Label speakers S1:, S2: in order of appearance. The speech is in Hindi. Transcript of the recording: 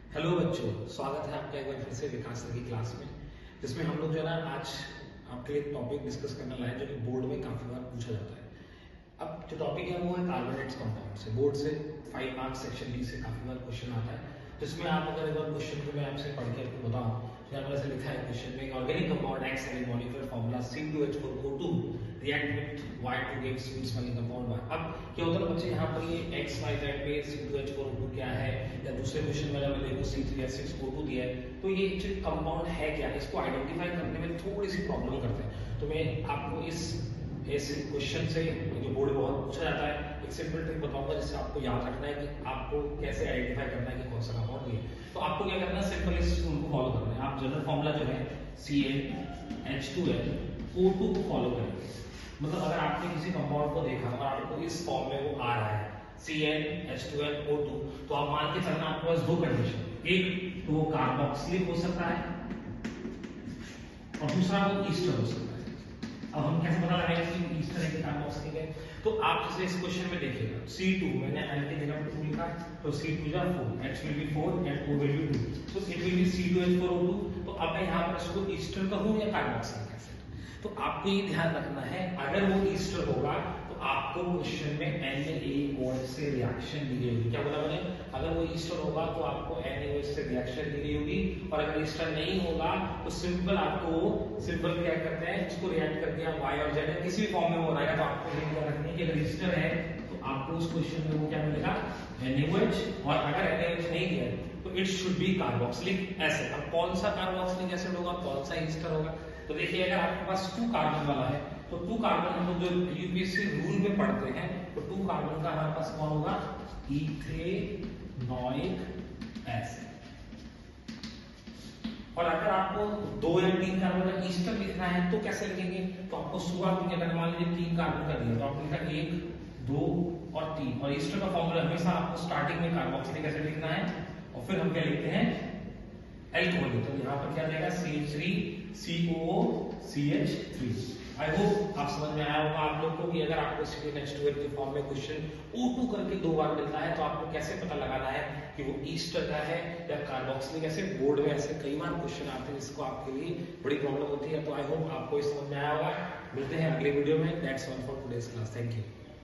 S1: हेलो बच्चों, स्वागत है आपका एक बार फिर से विकास सर की क्लास में, जिसमें हम लोग जो है ना आज आपके लिए एक टॉपिक डिस्कस करने लाए जो कि बोर्ड में काफी बार पूछा जाता है। अब जो टॉपिक है वो है कार्बोनेट्स कंपाउंड से। बोर्ड से 5 मार्क्स सेक्शन डी से काफी बार क्वेश्चन आता है, जिसमें आप अगर एक बार क्वेश्चन को मैं आपसे पढ़ के आपको बताऊं, यहाँ पर ऐसे लिखा है क्वेश्चन में, organic compound X having molecular formula C2H4O2 react with Y to give sweet smelling compound Y। अब क्या होता है बच्चे, यहाँ पर ये XYZ पे C2H4O2 क्या है, या दूसरे क्वेश्चन में अगर देखो C3H6O2 दिया है, तो ये एक्चुअली कंपाउंड है क्या, इसको आइडेंटिफाई करने में थोड़ी सी प्रॉब्लम करते हैं। तो मैं आपको इस क्वेश्चन से जो बोर्ड में बहुत पूछा जाता है, एक सिंपल ट्रिक बताऊंगा जिससे आपको याद रखना है कि आपको कैसे आइडेंटिफाई करना है कि कौन सा कंपाउंड है। तो आपको क्या करना है, सिंपल इस रूल को फॉलो करना है। आप जनरल फॉर्मूला जो है CnH2nO2 को फॉलो करेंगे। मतलब अगर आपने किसी कंपाउंड को देखा और आपको इस फॉर्म में वो आ रहा है CnH2nO2, तो आप मान के चलना आपके पास दो कंडीशन, एक तो वो कार्बोक्सिलिक हो सकता है और दूसरा वो ईस्टर हो सकता है। अब हम कैसे पता लगाएंगे कि ईस्टर है कि कार्बोक्सिलिक है? तो आप जैसे इस क्वेश्चन में देखिएगा, C2 मैंने N की जगह पे 2 लिखा, तो C2 जा 4, H will be 4 and O will be 2, so it will be C2H4O2। तो अब मैं यहाँ पर इसको ईस्टर कहूँ या कार्बोक्सिलिक एसिड? तो आपको ये ध्यान रखना है, अगर वो ईस्टर होगा तो आपको क्वेश्चन में NaOH से रिएक्शन दी गई होगी। क्या बोला मैंने? अगर वो ईस्टर होगा तो आपको NaOH से रिएक्शन दी गई होगी, और अगर ईस्टर नहीं होगा तो सिंपल आपको सिंपल क्या करते हैं, इसको रिएक्ट करके आप Y और Z किसी भी फॉर्म में वो रहेगा, तो आपको ये ध्यान रखना है कि अगर ईस्टर है तो आपको उस क्वेश्चन में वो क्या मिलेगा, NaOH, और अगर NaOH नहीं है तो it should be carboxylic acid. अब कौन सा कार्बोक्सिलिक एसिड होगा, कौन सा ईस्टर होगा? तो देखिए, अगर आपके पास 2 कार्बन वाला है तो 2 कार्बन हम लोग जो यूपीएससी रूल में पढ़ते हैं, तो 2 कार्बन का हमारे पास कौन होगा, इथेनोइक एसिड। और अगर आपको 2 या 3 कार्बन का ईस्टर लिखना है तो कैसे लिखेंगे? तो आपको शुरुआत में अगर मान लीजिए 3 कार्बन का दिया तो आपको लिखा 1 2 और 3, और ईस्टर का फॉर्मूला हमेशा आपको स्टार्टिंग में कार्बोक्सिलिक एसिड लिखना है, और फिर हम क्या लिखते हैं, एल्कोहल। तो यहाँ पर क्या रहेगा, CH3COOCH3। आई होप आप समझ में आया होगा आप लोग को कि अगर आपको CnH2n के फॉर्म में क्वेश्चन O2 करके 2 बार मिलता है तो आपको कैसे पता लगाना है कि वो ईस्टर का है या कार्बोक्सिलिक एसिड। बोर्ड में ऐसे कई बार क्वेश्चन आते हैं जिसको आपके लिए बड़ी प्रॉब्लम होती है। तो आई होप आपको इस समझ में आया होगा। मिलते हैं अगले वीडियो में। That's all for today's class. Thank you.